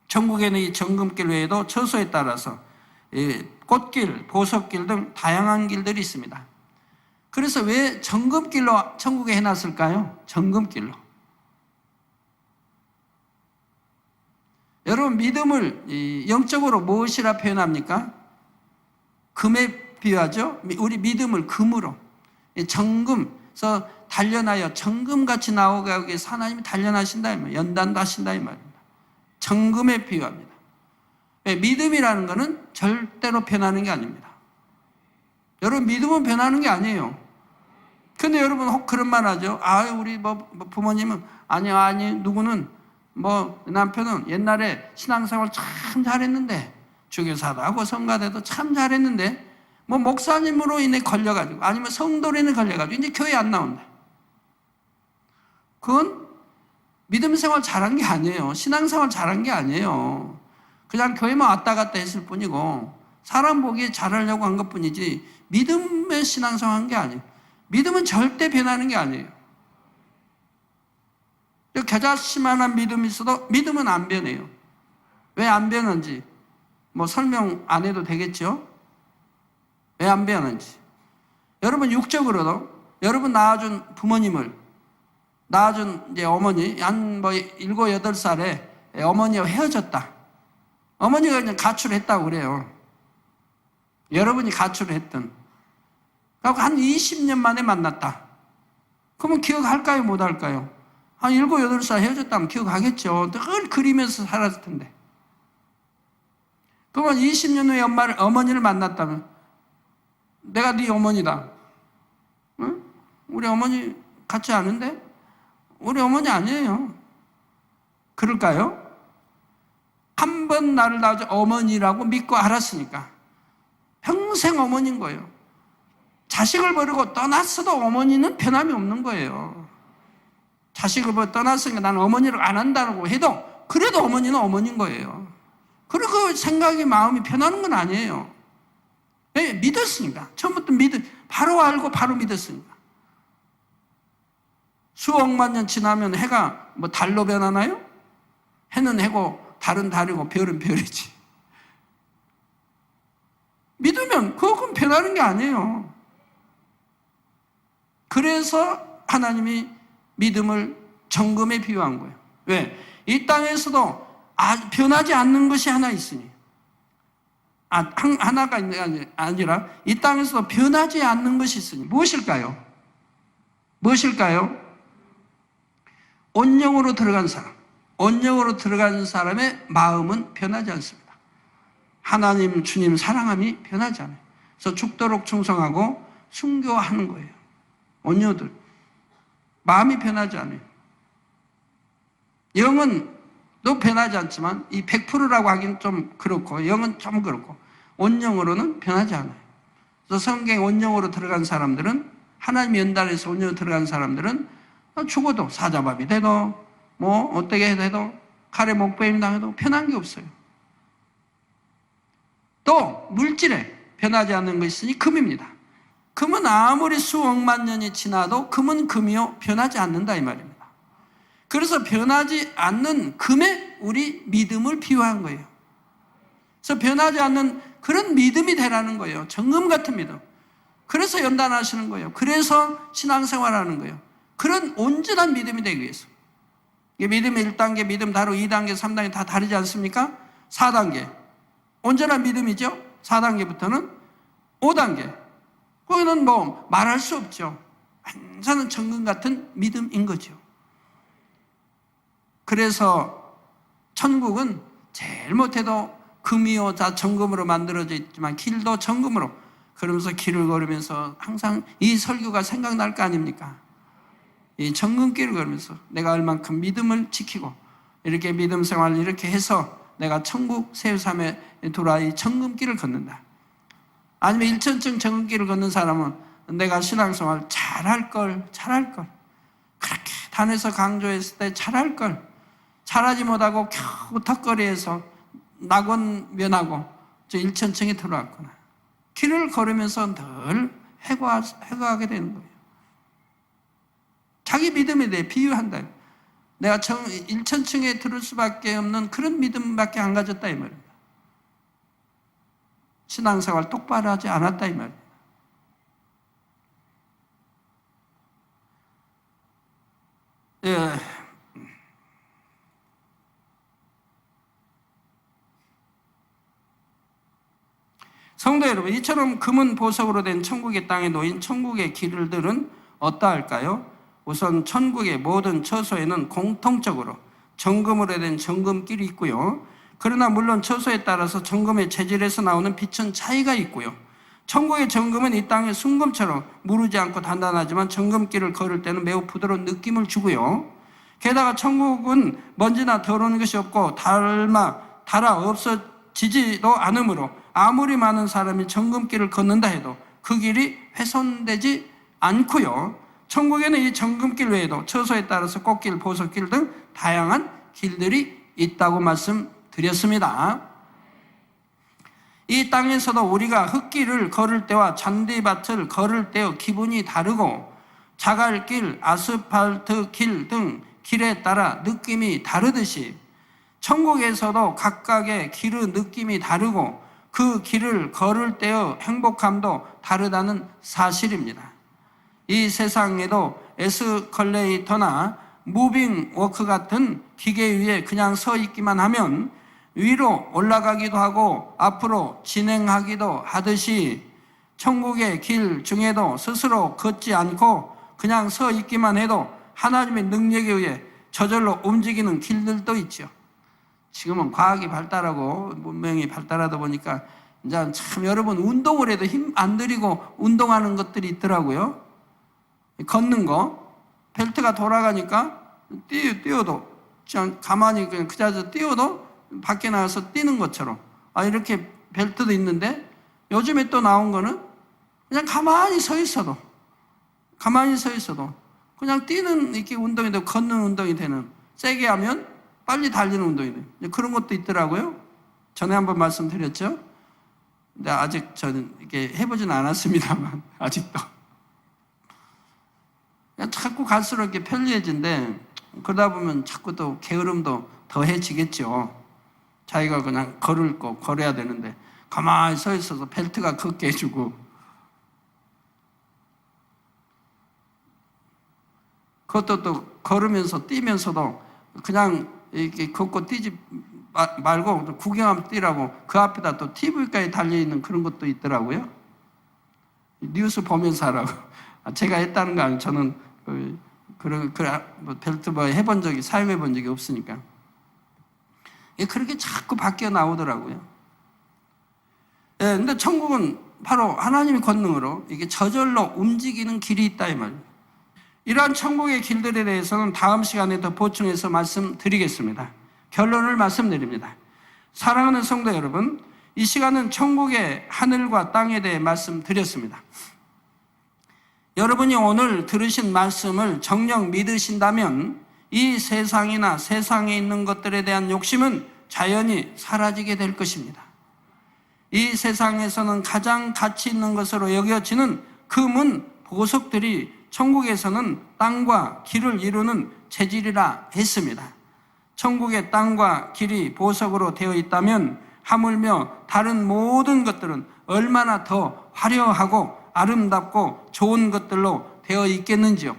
천국에는 이 정금길 외에도 처소에 따라서 꽃길, 보석길 등 다양한 길들이 있습니다. 그래서 왜 정금길로 천국에 해놨을까요? 정금길로. 여러분, 믿음을 영적으로 무엇이라 표현합니까? 금에 비유하죠? 우리 믿음을 금으로. 정금에서 단련하여 정금같이 나오게 위해서 하나님이 단련하신다 이 말이에요. 연단도 하신다 이 말입니다. 정금에 비유합니다. 믿음이라는 것은 절대로 변하는 게 아닙니다. 여러분, 믿음은 변하는 게 아니에요. 근데 여러분 혹 그런 말 하죠. 우리 부모님은 아니 누구는 남편은 옛날에 신앙생활 참 잘했는데 주교사도 하고 성가대도 참 잘했는데 목사님으로 인해 걸려가지고 아니면 성도로 인해 걸려가지고 이제 교회 안 나온다. 그건 믿음 생활 잘한 게 아니에요. 신앙생활 잘한 게 아니에요. 그냥 교회만 왔다 갔다 했을 뿐이고 사람 보기에 잘하려고 한 것뿐이지 믿음의 신앙생활 한 게 아니에요. 믿음은 절대 변하는 게 아니에요. 겨자씨만한 믿음이 있어도 믿음은 안 변해요. 왜 안 변하는지 설명 안 해도 되겠죠? 왜 안 변하는지. 여러분, 육적으로도 여러분 낳아준 부모님을 낳아준 이제 어머니 한 7, 8살에 어머니와 헤어졌다. 어머니가 그냥 가출했다고 그래요. 여러분이 가출을 했던. 그래서 한 20년 만에 만났다. 그러면 기억할까요? 못 할까요? 한 7, 8살 헤어졌다면 기억하겠죠. 늘 그리면서 살았을 텐데. 그러면 20년 후에 어머니를 만났다면 내가 네 어머니다. 응? 우리 어머니 같지 않은데? 우리 어머니 아니에요. 그럴까요? 한 번 나를 낳아줘 어머니라고 믿고 알았으니까 평생 어머니인 거예요. 자식을 버리고 떠났어도 어머니는 변함이 없는 거예요. 자식을 버리고 떠났으니까 나는 어머니를 안 한다고 해도 그래도 어머니는 어머니인 거예요. 그리고 생각이 마음이 변하는 건 아니에요. 왜? 믿었으니까. 처음부터 바로 알고 바로 믿었으니까. 수억만 년 지나면 해가 달로 변하나요? 해는 해고 달은 달이고 별은 별이지. 믿으면 그건 변하는 게 아니에요. 그래서 하나님이 믿음을 정금에 비유한 거예요. 왜? 이 땅에서도 변하지 않는 것이 하나 있으니. 하나가 있는 게 아니라 이 땅에서도 변하지 않는 것이 있으니. 무엇일까요? 무엇일까요? 온영으로 들어간 사람. 온영으로 들어간 사람의 마음은 변하지 않습니다. 하나님, 주님 사랑함이 변하지 않아요. 그래서 죽도록 충성하고 순교하는 거예요. 온유들. 마음이 변하지 않아요. 영은 또 변하지 않지만 이 100%라고 하긴 좀 그렇고 영은 좀 그렇고 온영으로는 변하지 않아요. 그래서 성경 온영으로 들어간 사람들은 하나님 연단에서 온영으로 들어간 사람들은 죽어도 사자밥이 돼도 어떻게 해도 칼에 목베임 당해도 변한 게 없어요. 또 물질에 변하지 않는 것이 있으니 금입니다. 금은 아무리 수억만 년이 지나도 금은 금이요 변하지 않는다 이 말입니다. 그래서 변하지 않는 금에 우리 믿음을 비유한 거예요. 그래서 변하지 않는 그런 믿음이 되라는 거예요. 정금 같은 믿음. 그래서 연단하시는 거예요. 그래서 신앙생활하는 거예요. 그런 온전한 믿음이 되기 위해서. 믿음의 1단계, 믿음 다르고 2단계, 3단계 다 다르지 않습니까? 4단계. 온전한 믿음이죠. 4단계부터는 5단계. 거기는 말할 수 없죠. 완전한 정금 같은 믿음인 거죠. 그래서 천국은 제일 못해도 금이요 다 정금으로 만들어져 있지만 길도 정금으로, 그러면서 길을 걸으면서 항상 이 설교가 생각날 거 아닙니까? 이 정금길을 걸으면서 내가 얼만큼 믿음을 지키고 이렇게 믿음 생활을 이렇게 해서 내가 천국 새우삼에 돌아 이 정금길을 걷는다. 아니면 일천층 정금길을 걷는 사람은 내가 신앙생활 잘할 걸 그렇게 단에서 강조했을 때 잘할 걸 잘하지 못하고 겨우 턱걸이에서 낙원 면하고 저 일천층에 들어왔구나. 길을 걸으면서 늘 회고하게 되는 거예요. 자기 믿음에 대해 비유한다. 내가 일천층에 들을 수밖에 없는 그런 믿음밖에 안 가졌다 이 말입니다. 신앙생활 똑바로 하지 않았다 이 말입니다. 예. 성도 여러분, 이처럼 금은 보석으로 된 천국의 땅에 놓인 천국의 길들은 어떠할까요? 우선 천국의 모든 처소에는 공통적으로 정금으로 된 정금길이 있고요. 그러나 물론 처소에 따라서 정금의 재질에서 나오는 빛은 차이가 있고요. 천국의 정금은 이 땅의 순금처럼 무르지 않고 단단하지만 정금길을 걸을 때는 매우 부드러운 느낌을 주고요. 게다가 천국은 먼지나 더러운 것이 없고 달아 없어지지도 않으므로 아무리 많은 사람이 정금길을 걷는다 해도 그 길이 훼손되지 않고요. 천국에는 이 정금길 외에도 처소에 따라서 꽃길, 보석길 등 다양한 길들이 있다고 말씀드렸습니다. 이 땅에서도 우리가 흙길을 걸을 때와 잔디밭을 걸을 때의 기분이 다르고 자갈길, 아스팔트 길 등 길에 따라 느낌이 다르듯이 천국에서도 각각의 길의 느낌이 다르고 그 길을 걸을 때의 행복감도 다르다는 사실입니다. 이 세상에도 에스컬레이터나 무빙 워크 같은 기계 위에 그냥 서 있기만 하면 위로 올라가기도 하고 앞으로 진행하기도 하듯이 천국의 길 중에도 스스로 걷지 않고 그냥 서 있기만 해도 하나님의 능력에 의해 저절로 움직이는 길들도 있죠. 지금은 과학이 발달하고 문명이 발달하다 보니까 이제 참 여러분 운동을 해도 힘 안 들이고 운동하는 것들이 있더라고요. 걷는 거 벨트가 돌아가니까 뛰어도 그냥 가만히 그냥 그 자리에서 뛰어도 밖에 나가서 뛰는 것처럼 이렇게 벨트도 있는데 요즘에 또 나온 거는 그냥 가만히 서 있어도 그냥 뛰는 이렇게 운동이 되고 걷는 운동이 되는, 세게 하면 빨리 달리는 운동이 돼요. 그런 것도 있더라고요. 전에 한번 말씀드렸죠. 근데 아직 저는 이렇게 해보진 않았습니다만 아직도 그냥 자꾸 갈수록 이렇게 편리해진데 그러다 보면 자꾸 또 게으름도 더해지겠죠. 자기가 그냥 걸을 거 걸어야 되는데 가만히 서 있어서 벨트가 걷게 해주고 그것도 또 걸으면서 뛰면서도 그냥 이렇게 걷고 뛰지 말고 구경하면 뛰라고 그 앞에다 또 TV까지 달려있는 그런 것도 있더라고요. 뉴스 보면서 하라고. 제가 했다는 거 아니에요. 저는 그런 벨트 해본 적이, 사용해본 적이 없으니까. 그렇게 자꾸 바뀌어 나오더라고요. 근데 천국은 바로 하나님의 권능으로 이게 저절로 움직이는 길이 있다 이 말이에요. 이러한 천국의 길들에 대해서는 다음 시간에 더 보충해서 말씀드리겠습니다. 결론을 말씀드립니다. 사랑하는 성도 여러분, 이 시간은 천국의 하늘과 땅에 대해 말씀드렸습니다. 여러분이 오늘 들으신 말씀을 정녕 믿으신다면 이 세상이나 세상에 있는 것들에 대한 욕심은 자연히 사라지게 될 것입니다. 이 세상에서는 가장 가치 있는 것으로 여겨지는 금은 보석들이 천국에서는 땅과 길을 이루는 재질이라 했습니다. 천국의 땅과 길이 보석으로 되어 있다면 하물며 다른 모든 것들은 얼마나 더 화려하고 아름답고 좋은 것들로 되어 있겠는지요.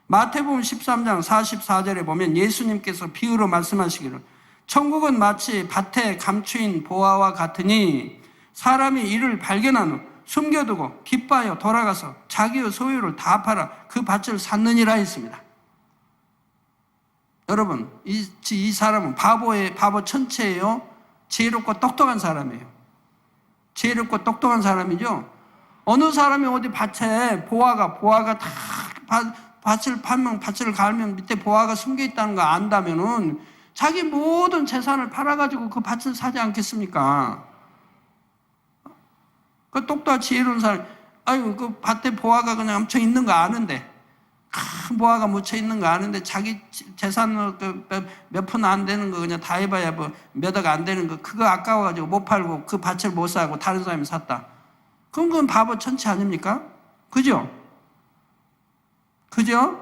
마태복음 13장 44절에 보면 예수님께서 비유로 말씀하시기를 천국은 마치 밭에 감추인 보화와 같으니 사람이 이를 발견한 후 숨겨두고 기뻐하여 돌아가서 자기의 소유를 다 팔아 그 밭을 샀느니라 했습니다. 여러분, 이 사람은 바보 천체예요? 지혜롭고 똑똑한 사람이에요. 지혜롭고 똑똑한 사람이죠? 어느 사람이 어디 밭에 보화가 다 밭을 팔면, 밭을 갈면 밑에 보화가 숨겨 있다는 거 안다면은 자기 모든 재산을 팔아가지고 그 밭을 사지 않겠습니까? 그 똑똑한 지혜로운 사람, 아이고, 그 밭에 보화가 그냥 엄청 있는 거 아는데, 큰 보화가 묻혀 있는 거 아는데, 자기 재산 몇 푼 안 되는 거 그냥 다 해봐야 뭐 몇 억 안 되는 거, 그거 아까워가지고 못 팔고 그 밭을 못 사고 다른 사람이 샀다. 그럼 그건 바보 천치 아닙니까? 그죠? 그죠?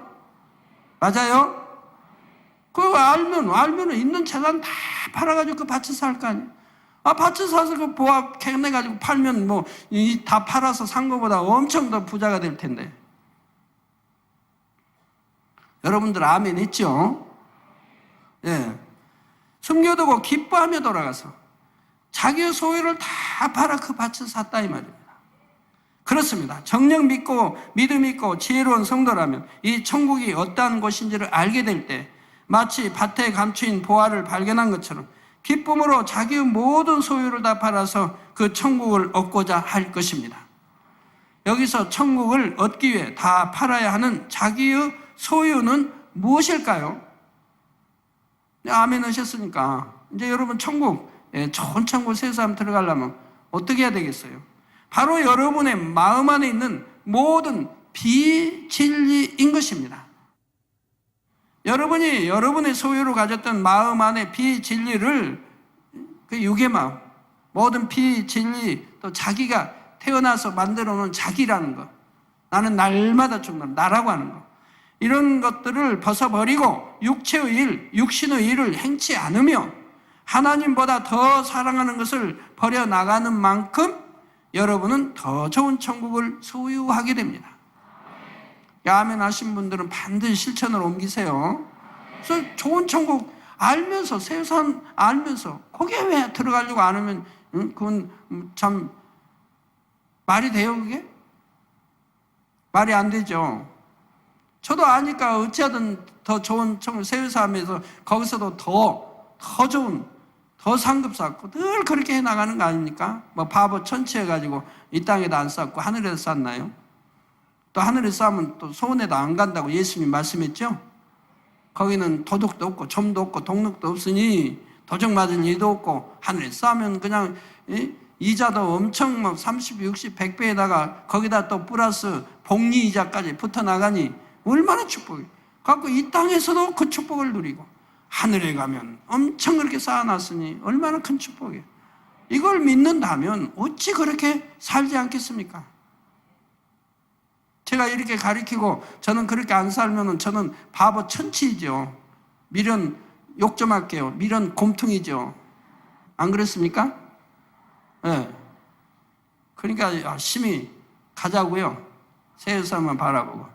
맞아요? 그거 알면 있는 재산 다 팔아가지고 그 밭을 살 거 아니에요? 밭을 사서 그 보화 캐내가지고 팔면 뭐, 다 팔아서 산 거보다 엄청 더 부자가 될 텐데. 여러분들 아멘 했죠? 예. 숨겨두고 기뻐하며 돌아가서 자기의 소유를 다 팔아 그 밭을 샀다 이 말입니다. 그렇습니다. 정녕 믿음 있고 지혜로운 성도라면 이 천국이 어떠한 곳인지를 알게 될 때 마치 밭에 감추인 보화를 발견한 것처럼 기쁨으로 자기의 모든 소유를 다 팔아서 그 천국을 얻고자 할 것입니다. 여기서 천국을 얻기 위해 다 팔아야 하는 자기의 소유는 무엇일까요? 아멘 하셨으니까 이제 여러분 천국, 좋은 천국 새 사람 들어가려면 어떻게 해야 되겠어요? 바로 여러분의 마음 안에 있는 모든 비진리인 것입니다. 여러분이 여러분의 소유로 가졌던 마음 안에 비진리를, 그 육의 마음, 모든 비진리, 또 자기가 태어나서 만들어 놓은 자기라는 것, 나는 날마다 죽는다, 나라고 하는 것, 이런 것들을 벗어버리고 육체의 일, 육신의 일을 행치 않으며 하나님보다 더 사랑하는 것을 버려나가는 만큼 여러분은 더 좋은 천국을 소유하게 됩니다. 아멘 하신 분들은 반드시 실천으로 옮기세요. 그래서 좋은 천국 알면서, 세상 알면서 거기에 왜 들어가려고 안 하면 그건 참 말이 돼요, 그게? 말이 안 되죠. 저도 아니까 어찌하든 더 좋은 천국 세우사하면서 거기서도 더 좋은, 더 상급 쌓고 늘 그렇게 해나가는 거 아닙니까? 뭐 바보 천치해가지고 이 땅에도 안 쌓고 하늘에서 쌓나요? 또 하늘에서 쌓으면 또 소원에도 안 간다고 예수님 말씀했죠? 거기는 도둑도 없고 점도 없고 동력도 없으니 도적 맞을 일도 없고 하늘에서 쌓으면 그냥 이자도 엄청 막 30, 60, 100배에다가 거기다 또 플러스 복리 이자까지 붙어 나가니 얼마나 축복이에요. 갖고 이 땅에서도 그 축복을 누리고 하늘에 가면 엄청 그렇게 쌓아놨으니 얼마나 큰 축복이에요. 이걸 믿는다면 어찌 그렇게 살지 않겠습니까? 제가 이렇게 가르치고 저는 그렇게 안 살면 저는 바보 천치이죠. 미련, 욕 좀 할게요. 미련 곰퉁이죠. 안 그렇습니까? 네. 그러니까 열심히 가자고요. 세상만 바라보고.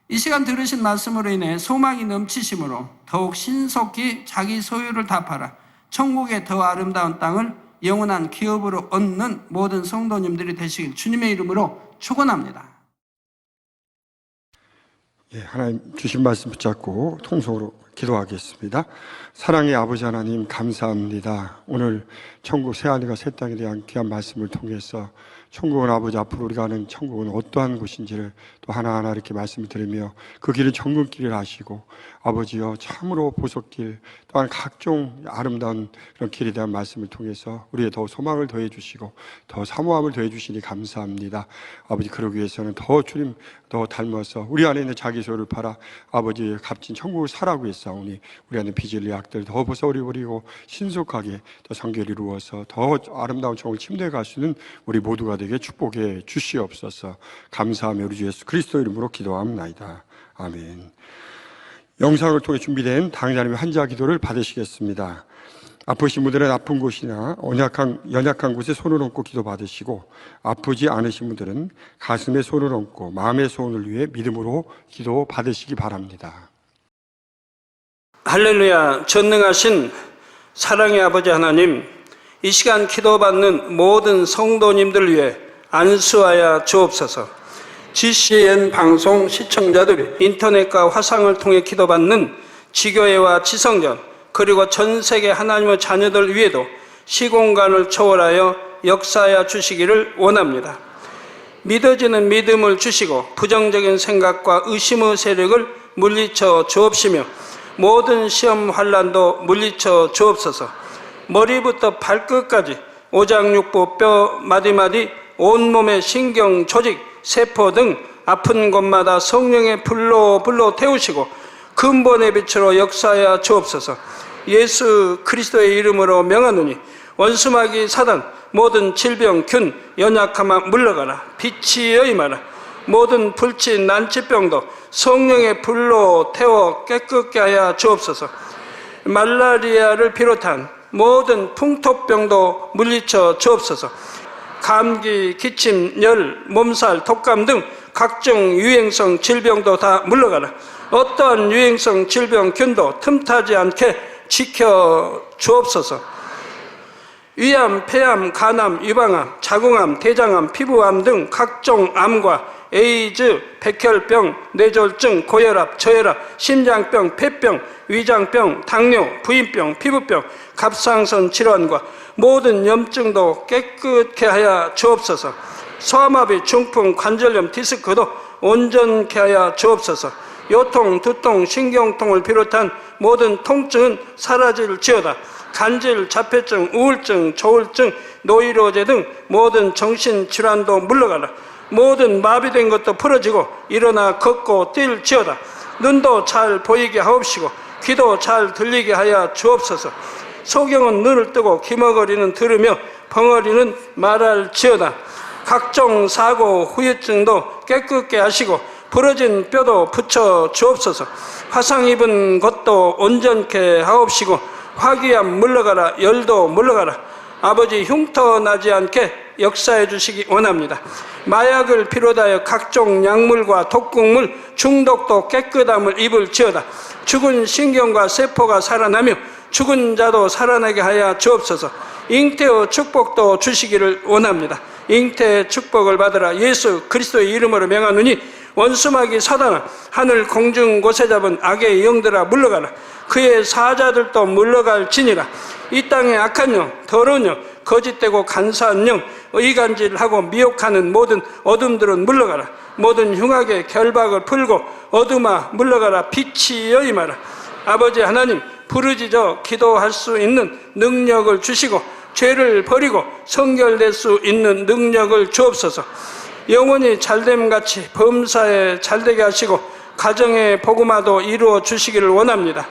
이 시간 들으신 말씀으로 인해 소망이 넘치심으로 더욱 신속히 자기 소유를 다 팔아 천국의 더 아름다운 땅을 영원한 기업으로 얻는 모든 성도님들이 되시길 주님의 이름으로 축원합니다. 하나님 주신 말씀 붙잡고 통성으로 기도하겠습니다. 사랑의 아버지 하나님 감사합니다. 오늘 천국 새하늘과 새 땅에 대한 귀한 말씀을 통해서 천국은 아버지 앞으로 우리가 가는 천국은 어떠한 곳인지를 또 하나하나 이렇게 말씀을 드리며 그 길은 정금길을 하시고 아버지여 참으로 보석길 또한 각종 아름다운 그런 길에 대한 말씀을 통해서 우리의 더 소망을 더해 주시고 더 사모함을 더해 주시니 감사합니다. 아버지 그러기 위해서는 더 주님 더 닮아서 우리 안에 있는 자기 소유를 팔아 아버지의 값진 천국을 사라고 했사오니 우리 안에 비질리 악들 더 벗어버리고 신속하게 더 성결을 이루어서 더 아름다운 천국을 침대에 갈 수 있는 우리 모두가 되게 축복해 주시옵소서. 감사하며 우리 주 예수 그리스도 이름으로 기도합니다. 아멘. 영상을 통해 준비된 당자님의 환자 기도를 받으시겠습니다. 아프신 분들은 아픈 곳이나 연약한 곳에 손을 얹고 기도 받으시고 아프지 않으신 분들은 가슴에 손을 얹고 마음의 소원을 위해 믿음으로 기도 받으시기 바랍니다. 할렐루야. 전능하신 사랑의 아버지 하나님, 이 시간 기도받는 모든 성도님들 위해 안수하여 주옵소서. GCN 방송 시청자들이 인터넷과 화상을 통해 기도받는 지교회와 지성전, 그리고 전 세계 하나님의 자녀들 위에도 시공간을 초월하여 역사하여 주시기를 원합니다. 믿어지는 믿음을 주시고 부정적인 생각과 의심의 세력을 물리쳐 주옵시며 모든 시험 환난도 물리쳐 주옵소서. 머리부터 발끝까지 오장육부 뼈 마디마디 온몸의 신경 조직 세포 등 아픈 곳마다 성령의 불로 태우시고 근본의 빛으로 역사하여 주옵소서. 예수 그리스도의 이름으로 명하노니 원수마귀 사단 모든 질병 균 연약함아 물러가라. 빛이여 임하라. 모든 불치 난치병도 성령의 불로 태워 깨끗게 하여 주옵소서. 말라리아를 비롯한 모든 풍토병도 물리쳐 주옵소서. 감기, 기침, 열, 몸살, 독감 등 각종 유행성 질병도 다 물러가라. 어떠한 유행성 질병 균도 틈타지 않게 지켜 주옵소서. 위암, 폐암, 간암, 유방암, 자궁암, 대장암, 피부암 등 각종 암과 에이즈, 백혈병, 뇌졸중, 고혈압, 저혈압, 심장병, 폐병, 위장병, 당뇨, 부인병, 피부병, 갑상선 질환과 모든 염증도 깨끗게 하여 주옵소서. 소아마비, 중풍, 관절염, 디스크도 온전케 하여 주옵소서. 요통, 두통, 신경통을 비롯한 모든 통증은 사라질지어다. 간질, 자폐증, 우울증, 조울증, 노이로제 등 모든 정신질환도 물러가라. 모든 마비된 것도 풀어지고 일어나 걷고 뛸지어다. 눈도 잘 보이게 하옵시고 귀도 잘 들리게 하여 주옵소서. 소경은 눈을 뜨고 기머거리는 들으며 벙어리는 말할지어다. 각종 사고, 후유증도 깨끗게 하시고 부러진 뼈도 붙여 주옵소서. 화상 입은 것도 온전케 하옵시고 화기암 물러가라. 열도 물러가라. 아버지 흉터 나지 않게 역사해 주시기 원합니다. 마약을 비롯하여 각종 약물과 독극물 중독도 깨끗함을 입을지어다. 죽은 신경과 세포가 살아나며 죽은 자도 살아나게 하여 주옵소서. 잉태의 축복도 주시기를 원합니다. 잉태의 축복을 받으라. 예수 그리스도의 이름으로 명하노니 원수마귀 사단아 하늘 공중 곳에 잡은 악의 영들아 물러가라. 그의 사자들도 물러갈지니라. 이 땅의 악한 영, 더러운 영, 거짓되고 간사한 영, 의간질하고 미혹하는 모든 어둠들은 물러가라. 모든 흉악의 결박을 풀고 어둠아 물러가라. 빛이여 임하라. 아버지 하나님, 부르짖어 기도할 수 있는 능력을 주시고 죄를 버리고 성결될 수 있는 능력을 주옵소서. 영원히 잘됨같이 범사에 잘되게 하시고 가정의 복음화도 이루어 주시기를 원합니다.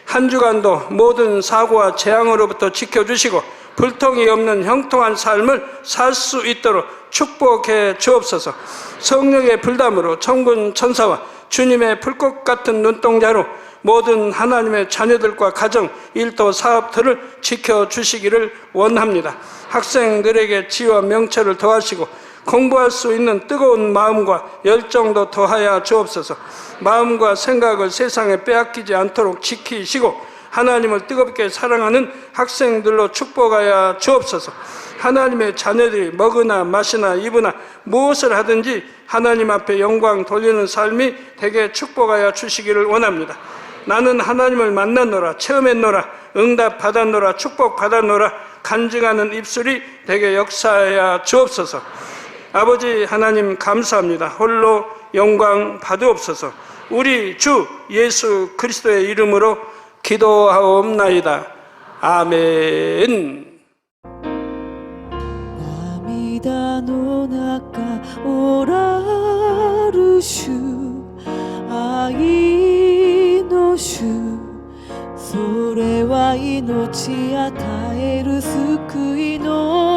한 주간도 모든 사고와 재앙으로부터 지켜주시고 불통이 없는 형통한 삶을 살 수 있도록 축복해 주옵소서. 성령의 불담으로 천군 천사와 주님의 불꽃 같은 눈동자로 모든 하나님의 자녀들과 가정, 일도, 사업들을 지켜주시기를 원합니다. 학생들에게 지혜와 명철을 더하시고 공부할 수 있는 뜨거운 마음과 열정도 더하여 주옵소서. 마음과 생각을 세상에 빼앗기지 않도록 지키시고 하나님을 뜨겁게 사랑하는 학생들로 축복하여 주옵소서. 하나님의 자녀들이 먹으나 마시나 입으나 무엇을 하든지 하나님 앞에 영광 돌리는 삶이 되게 축복하여 주시기를 원합니다. 나는 하나님을 만났노라, 체험했노라, 응답 받았노라, 축복 받았노라 간증하는 입술이 되게 역사하여 주옵소서. 아버지 하나님 감사합니다. 홀로 영광 받으옵소서. 우리 주 예수 그리스도의 이름으로 기도하옵나이다. 아멘. 涙の中おらる主愛の主それは命与える救いの